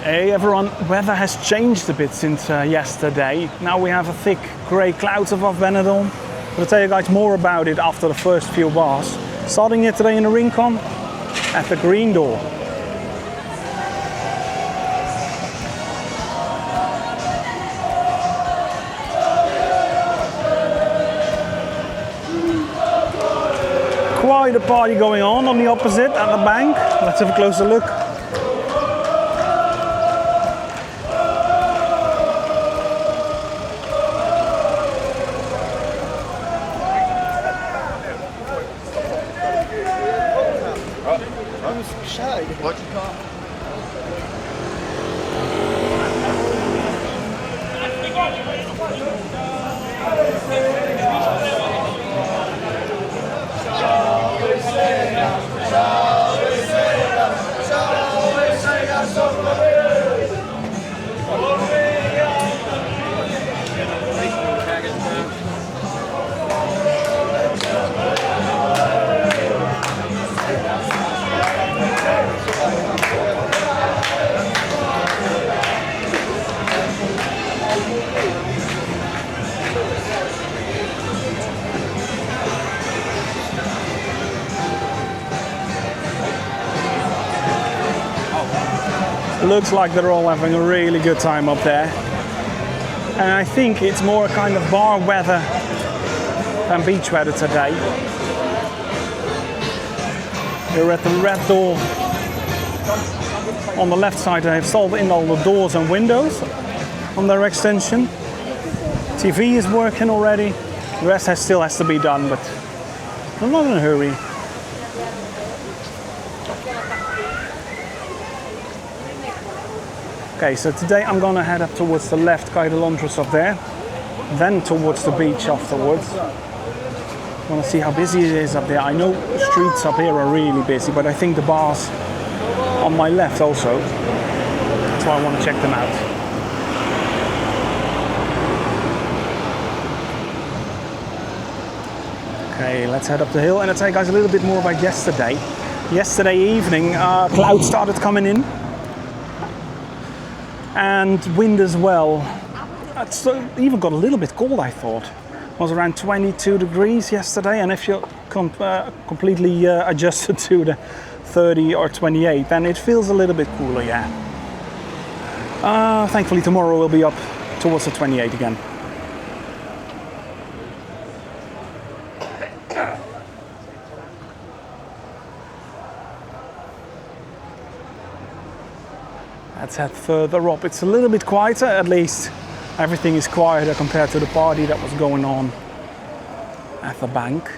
Hey everyone, weather has changed a bit since yesterday. Now we have a thick grey clouds above Benidorm. I'll tell you guys more about it after the first few bars. Starting here today in the Rincon at the Green Door. Quite a party going on the opposite at the bank. Let's have a closer look. Looks like they're all having a really good time up there. And I think it's more kind of bar weather than beach weather today. We're at the red door. On the left side they have installed in all the doors and windows on their extension. TV is working already. The rest still has to be done, but I'm not in a hurry. Okay, so today I'm gonna head up towards the left, Calle the Londres up there, then towards the beach afterwards. I wanna see how busy it is up there. I know the streets up here are really busy, but I think the bars on my left also. That's why I wanna check them out. Okay, let's head up the hill and I'll tell you guys a little bit more about yesterday. Yesterday evening, clouds started coming in. And wind as well. It's even got a little bit cold, I thought. It was around 22 degrees yesterday, and if you're completely adjusted to the 30 or 28, then it feels a little bit cooler, yeah. Thankfully tomorrow we'll be up towards the 28 again. Let's head further up. It's a little bit quieter, at least. Everything is quieter compared to the party that was going on at the bank.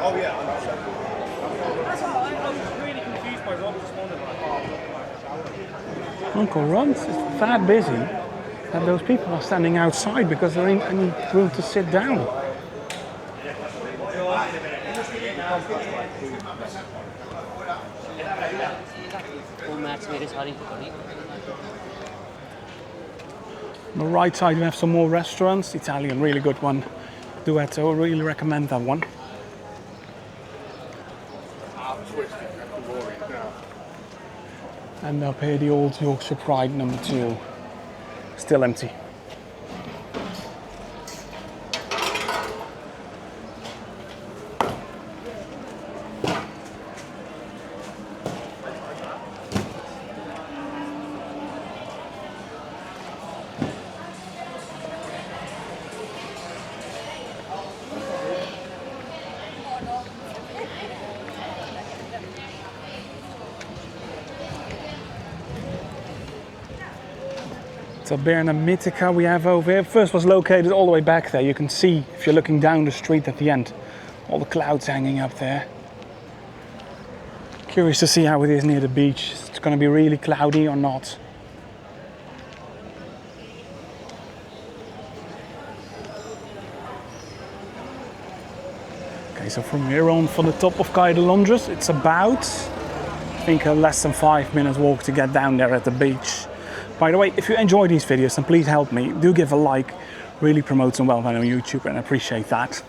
Oh yeah, that's all. I was really confused by Rob this morning. Uncle Ron's is that busy that those people are standing outside because there ain't any room to sit down. On the right side we have some more restaurants. Italian, really good one. Duetto, I really recommend that one. And up here the old Yorkshire Pride #2, still empty. Taberna Mythica we have over here. First was located all the way back there. You can see, if you're looking down the street at the end, all the clouds hanging up there. Curious to see how it is near the beach. Is it going to be really cloudy or not? Okay, so from here on for the top of Calle the Londres, it's about, I think, a less than 5 minute walk to get down there at the beach. By the way, if you enjoy these videos, then please help me. Do give a like. Really promotes them well on YouTube, and I appreciate that.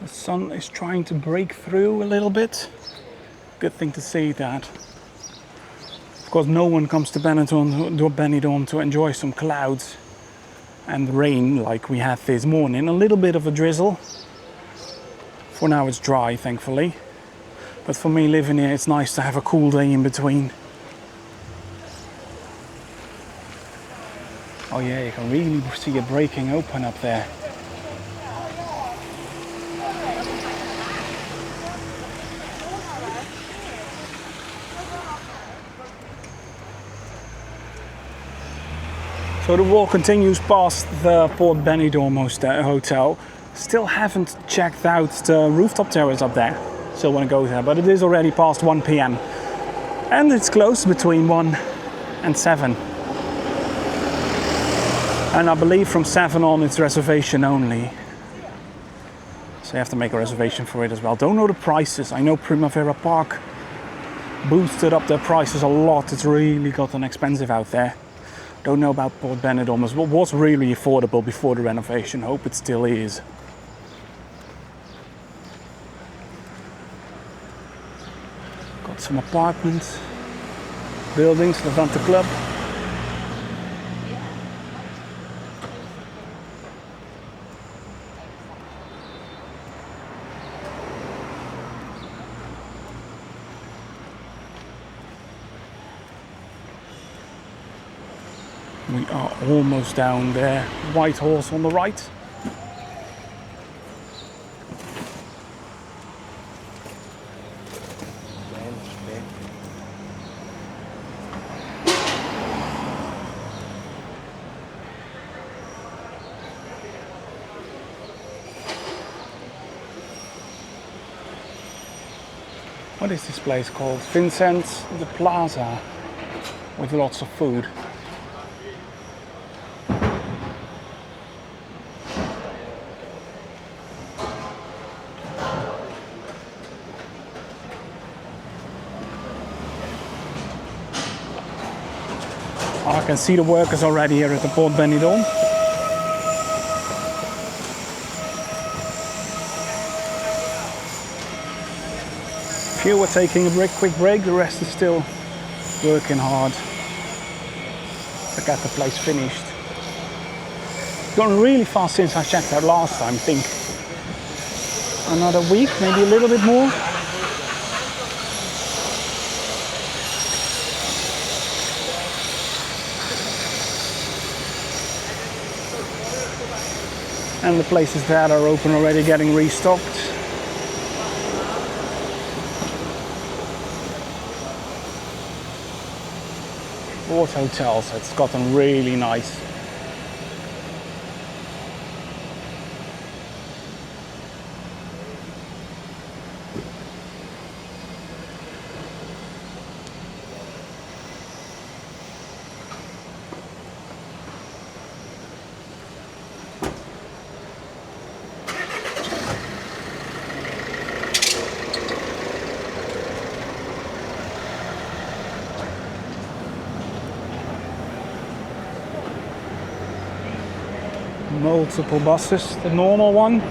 The sun is trying to break through a little bit. Good thing to see that. Of course, no one comes to Benidorm to enjoy some clouds and rain like we had this morning. A little bit of a drizzle. For now it's dry, thankfully. But for me living here, it's nice to have a cool day in between. Oh yeah, you can really see it breaking open up there. So the walk continues past the Port Benidorm hotel. Still haven't checked out the rooftop terrace up there. Still want to go there, but it is already past 1 p.m. And it's closed between 1 and 7. And I believe from 7 on it's reservation only. So you have to make a reservation for it as well. Don't know the prices. I know Primavera Park boosted up their prices a lot. It's really gotten expensive out there. Don't know about Port Benidorm as well. It was really affordable before the renovation. Hope it still is. Got some apartments, buildings, Levante Club. We are almost down there. White Horse on the right. What is this place called? Pheasant, the plaza, with lots of food. I can see the workers already here at the Port Benidorm. Few are taking a quick break, the rest is still working hard to get the place finished. It's gone really fast since I checked out last time. I think another week, maybe a little bit more. And the places that are open already getting restocked. Port hotels, it's gotten really nice. Multiple buses, the normal one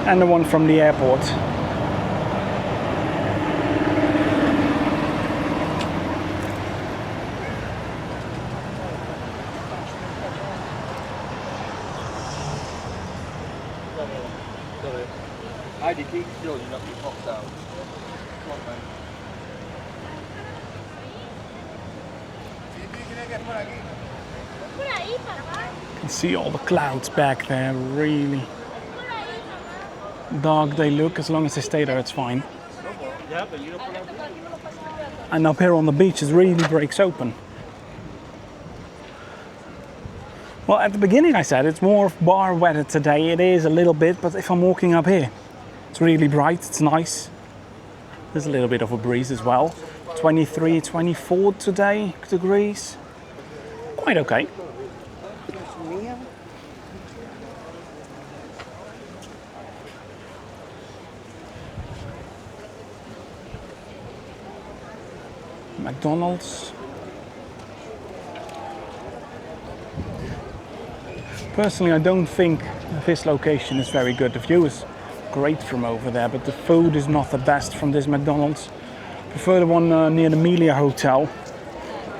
and the one from the airport. Heidi, keep still, you knock your pops out. Come on, man. You can see all the clouds back there, really dark they look. As long as they stay there, it's fine. And up here on the beach it really breaks open. Well, at the beginning I said it's more of bar weather today. It is a little bit, but if I'm walking up here, it's really bright, it's nice. There's a little bit of a breeze as well. 23, 24 today degrees. Quite okay. McDonald's. Personally, I don't think this location is very good. The view is great from over there, but the food is not the best from this McDonald's. Prefer the one near the Melia Hotel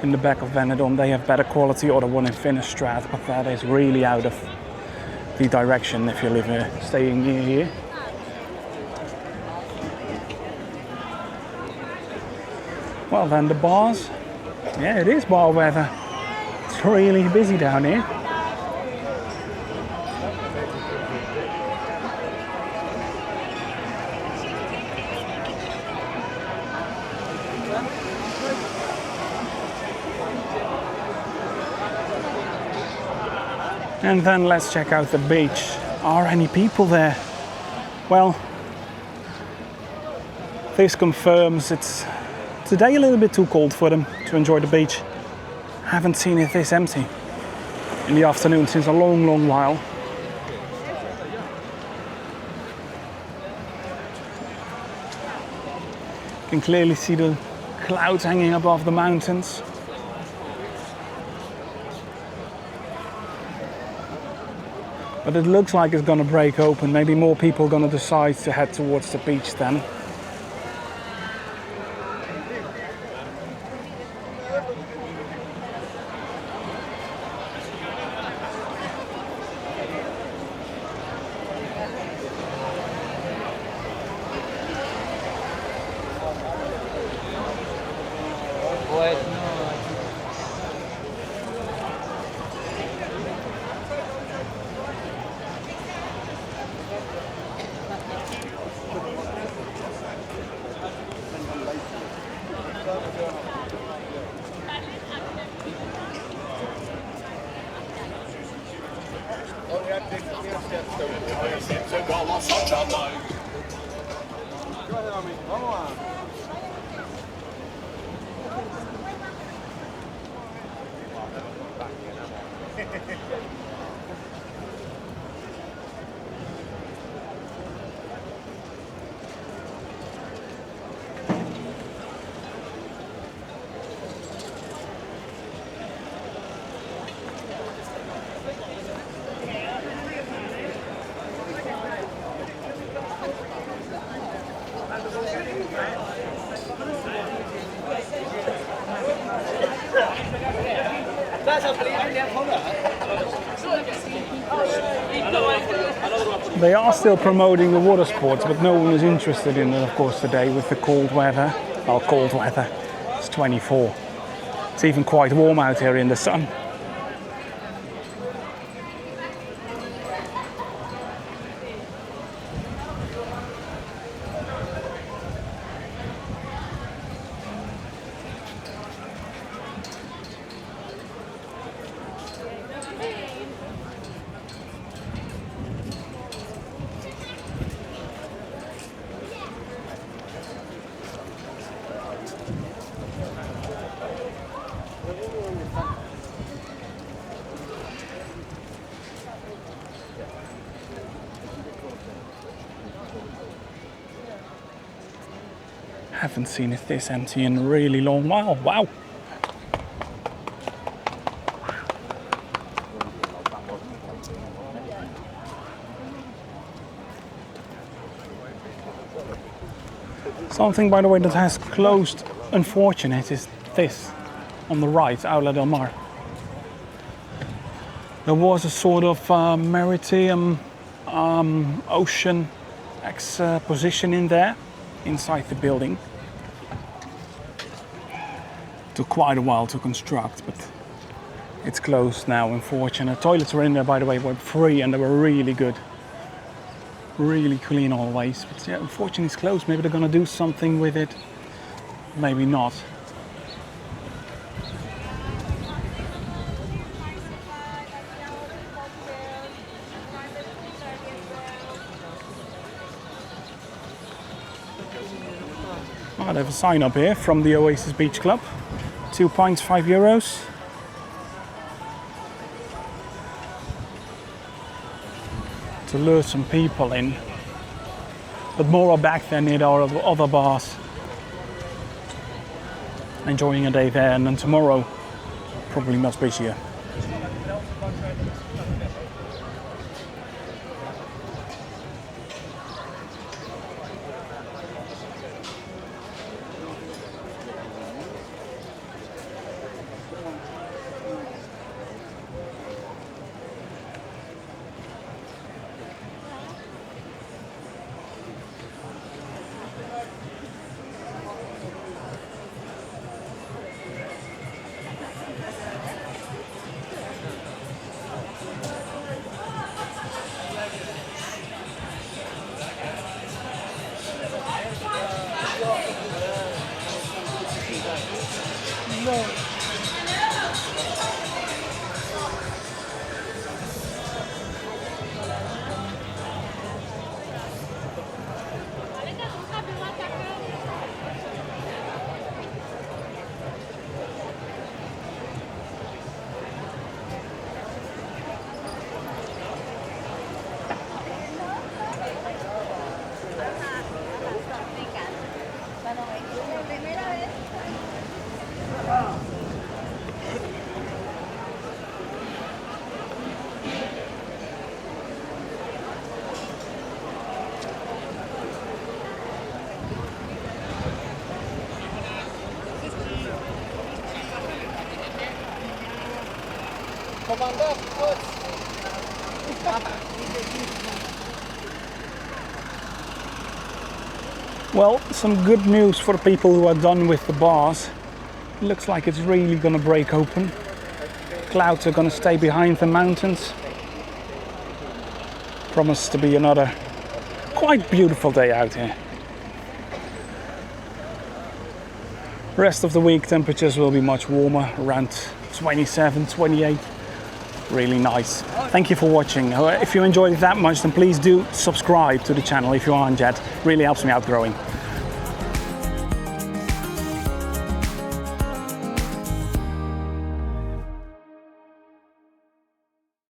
in the back of Benidorm. They have better quality, or the one in Finnerstraat, but that is really out of the direction if you live here, staying near here. Well, then the bars. Yeah, it is bar weather. It's really busy down here. And then let's check out the beach. Are any people there? Well, this confirms it's today a little bit too cold for them to enjoy the beach. Haven't seen it this empty in the afternoon since a long, long while. You can clearly see the clouds hanging above the mountains. But it looks like it's going to break open. Maybe more people are going to decide to head towards the beach then. They are still promoting the water sports, but no one is interested in it, of course, today with the cold weather. Well, cold weather, it's 24. It's even quite warm out here in the sun. Haven't seen it this empty in a really long while. Wow. Something, by the way, that has closed, unfortunate, is this on the right, Aula del Mar. There was a sort of maritime ocean exposition in there, inside the building. Took quite a while to construct, but it's closed now, unfortunate. Toilets were in there, by the way, were free and they were really good. Really clean always. But yeah, unfortunately it's closed. Maybe they're gonna do something with it. Maybe not. Oh, they have a sign up here from the Oasis Beach Club. 2 pints, €5. To lure some people in. But more are back than in our other bars. Enjoying a day there, and then tomorrow probably much busier. Well, some good news for the people who are done with the bars. It looks like it's really going to break open. Clouds are going to stay behind the mountains. Promise to be another quite beautiful day out here. Rest of the week temperatures will be much warmer, around 27, 28. Really nice. Thank you for watching. If you enjoyed it that much, then please do subscribe to the channel if you aren't yet. Really helps me out growing.